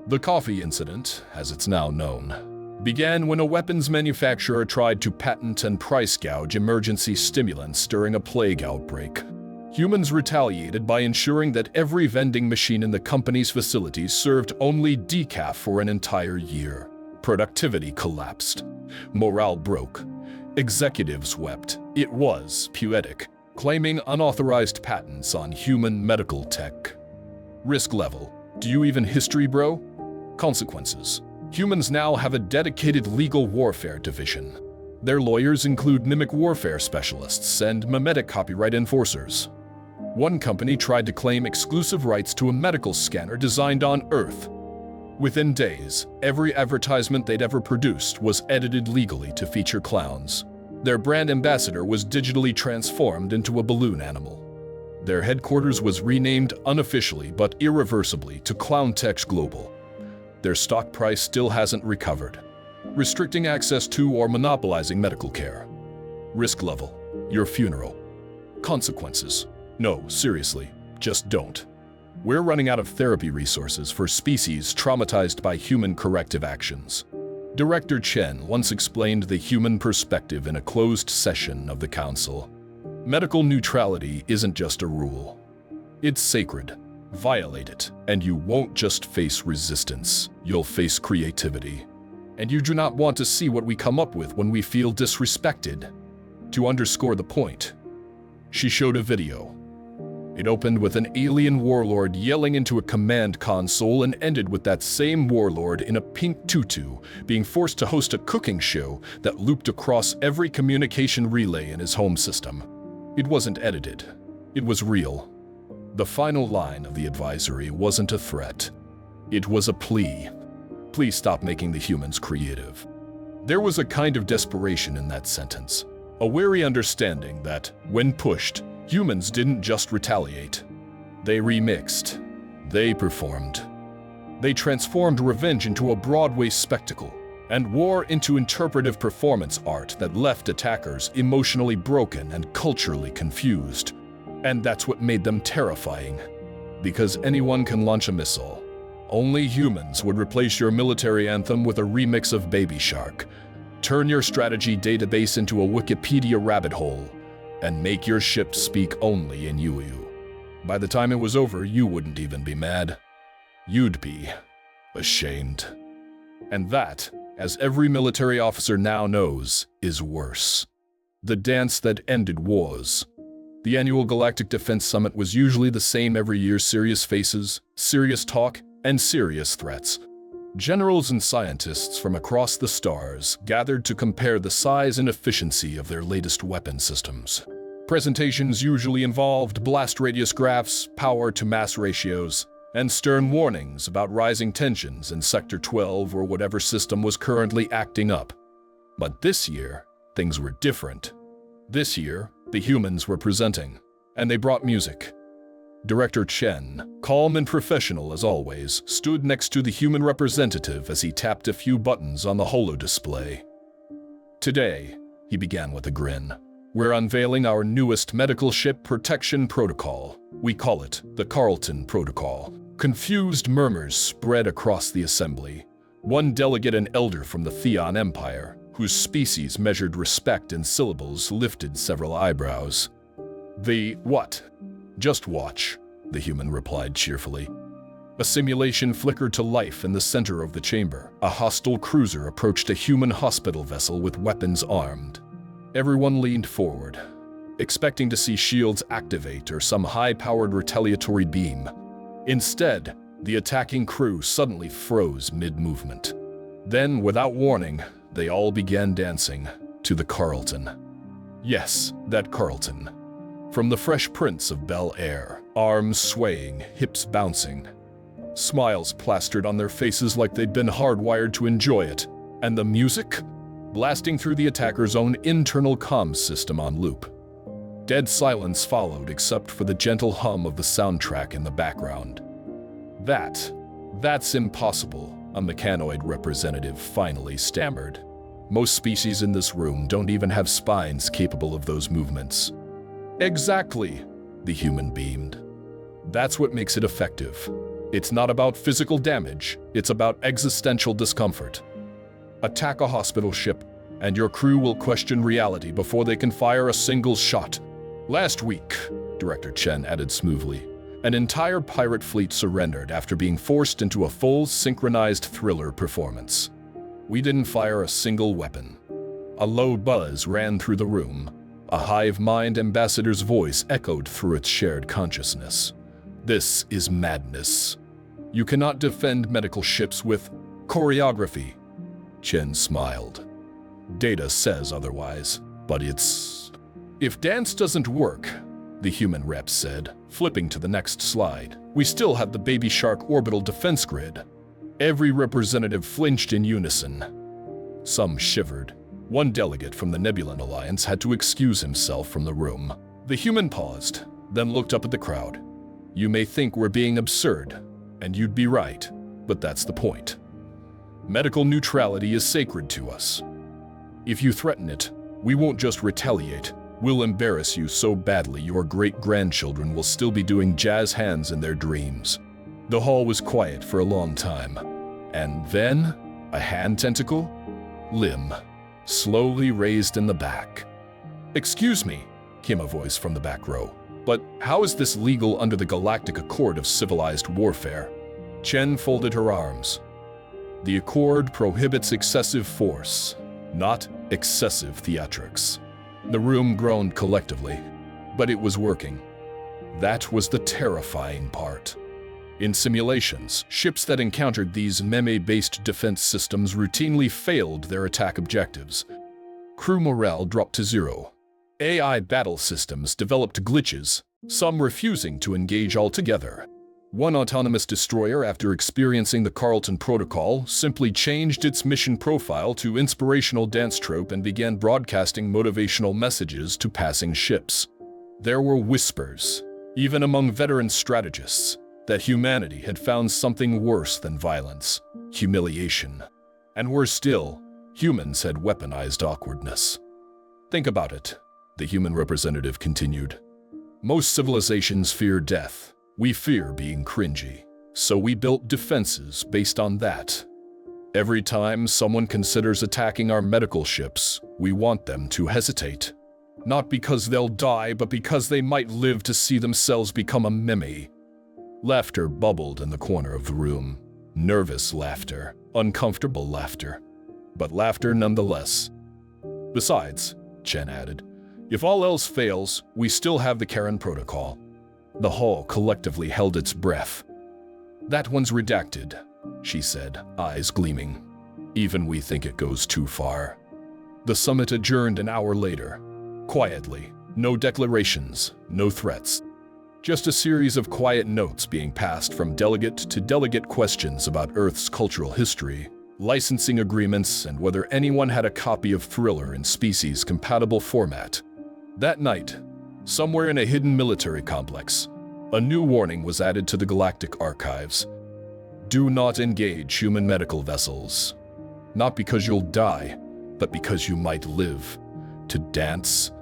The coffee incident, as it's now known, began when a weapons manufacturer tried to patent and price gouge emergency stimulants during a plague outbreak. Humans retaliated by ensuring that every vending machine in the company's facilities served only decaf for an entire year. Productivity collapsed. Morale broke. Executives wept. It was poetic, claiming unauthorized patents on human medical tech. Risk level. Do you even history, bro? Consequences. Humans now have a dedicated legal warfare division. Their lawyers include mimic warfare specialists and mimetic copyright enforcers. One company tried to claim exclusive rights to a medical scanner designed on Earth. Within days, every advertisement they'd ever produced was edited legally to feature clowns. Their brand ambassador was digitally transformed into a balloon animal. Their headquarters was renamed unofficially but irreversibly to Clowntex Global. Their stock price still hasn't recovered, restricting access to or monopolizing medical care. Risk level. Your funeral. Consequences. No, seriously, just don't. We're running out of therapy resources for species traumatized by human corrective actions. Director Chen once explained the human perspective in a closed session of the council. Medical neutrality isn't just a rule. It's sacred. Violate it, and you won't just face resistance, you'll face creativity. And you do not want to see what we come up with when we feel disrespected. To underscore the point, she showed a video. It opened with an alien warlord yelling into a command console and ended with that same warlord in a pink tutu being forced to host a cooking show that looped across every communication relay in his home system. It wasn't edited. It was real. The final line of the advisory wasn't a threat. It was a plea. Please stop making the humans creative. There was a kind of desperation in that sentence, a wary understanding that, when pushed, humans didn't just retaliate. They remixed. They performed. They transformed revenge into a Broadway spectacle, and war into interpretive performance art that left attackers emotionally broken and culturally confused. And that's what made them terrifying. Because anyone can launch a missile. Only humans would replace your military anthem with a remix of Baby Shark, turn your strategy database into a Wikipedia rabbit hole, and make your ship speak only in UU. By the time it was over, you wouldn't even be mad. You'd be ashamed. And that, as every military officer now knows, is worse. The dance that ended wars. The annual Galactic Defense Summit was usually the same every year: serious faces, serious talk, and serious threats. Generals and scientists from across the stars gathered to compare the size and efficiency of their latest weapon systems. Presentations usually involved blast radius graphs, power to mass ratios, and stern warnings about rising tensions in Sector 12 or whatever system was currently acting up. But this year, things were different. This year, the humans were presenting, and they brought music. Director Chen, calm and professional as always, stood next to the human representative as he tapped a few buttons on the holo display. Today, he began with a grin, we're unveiling our newest medical ship protection protocol. We call it the Carlton Protocol. Confused murmurs spread across the assembly. One delegate, an elder from the Theon Empire, whose species measured respect in syllables, lifted several eyebrows. The what? Just watch, the human replied cheerfully. A simulation flickered to life in the center of the chamber. A hostile cruiser approached a human hospital vessel with weapons armed. Everyone leaned forward, expecting to see shields activate or some high-powered retaliatory beam. Instead, the attacking crew suddenly froze mid-movement. Then, without warning, they all began dancing to the Carlton. Yes, that Carlton. From the Fresh Prince of Bel-Air, arms swaying, hips bouncing. Smiles plastered on their faces like they'd been hardwired to enjoy it. And the music? Blasting through the attacker's own internal comms system on loop. Dead silence followed except for the gentle hum of the soundtrack in the background. That's impossible, a mechanoid representative finally stammered. Most species in this room don't even have spines capable of those movements. Exactly, the human beamed. That's what makes it effective. It's not about physical damage, it's about existential discomfort. Attack a hospital ship, and your crew will question reality before they can fire a single shot. Last week, Director Chen added smoothly. An entire pirate fleet surrendered after being forced into a full synchronized thriller performance. We didn't fire a single weapon. A low buzz ran through the room. A hive mind ambassador's voice echoed through its shared consciousness. This is madness. You cannot defend medical ships with choreography. Chen smiled. Data says otherwise, but it's... If dance doesn't work, the human rep said, flipping to the next slide, we still have the Baby Shark orbital defense grid. Every representative flinched in unison. Some shivered. One delegate from the Nebulan Alliance had to excuse himself from the room. The human paused, then looked up at the crowd. You may think we're being absurd, and you'd be right, but that's the point. Medical neutrality is sacred to us. If you threaten it, we won't just retaliate. We'll embarrass you so badly your great-grandchildren will still be doing jazz hands in their dreams. The hall was quiet for a long time. And then, a hand tentacle? Limb. Slowly raised in the back. Excuse me, came a voice from the back row. But how is this legal under the Galactic Accord of Civilized Warfare? Chen folded her arms. The Accord prohibits excessive force, not excessive theatrics. The room groaned collectively, but it was working. That was the terrifying part. In simulations, ships that encountered these meme-based defense systems routinely failed their attack objectives. Crew morale dropped to zero. AI battle systems developed glitches, some refusing to engage altogether. One autonomous destroyer, after experiencing the Carlton Protocol, simply changed its mission profile to inspirational dance trope and began broadcasting motivational messages to passing ships. There were whispers, even among veteran strategists, that humanity had found something worse than violence, humiliation. And worse still, humans had weaponized awkwardness. Think about it, the human representative continued. Most civilizations fear death. We fear being cringy, so we built defenses based on that. Every time someone considers attacking our medical ships, we want them to hesitate. Not because they'll die, but because they might live to see themselves become a meme. Laughter bubbled in the corner of the room. Nervous laughter, uncomfortable laughter, but laughter nonetheless. Besides, Chen added, if all else fails, we still have the Karen Protocol. The hall collectively held its breath. That one's redacted, she said, eyes gleaming. Even we think it goes too far. The summit adjourned an hour later. Quietly, no declarations, no threats. Just a series of quiet notes being passed from delegate to delegate, questions about Earth's cultural history, licensing agreements, and whether anyone had a copy of Thriller in species-compatible format. That night, somewhere in a hidden military complex, a new warning was added to the Galactic Archives. Do not engage human medical vessels. Not because you'll die, but because you might live. To dance,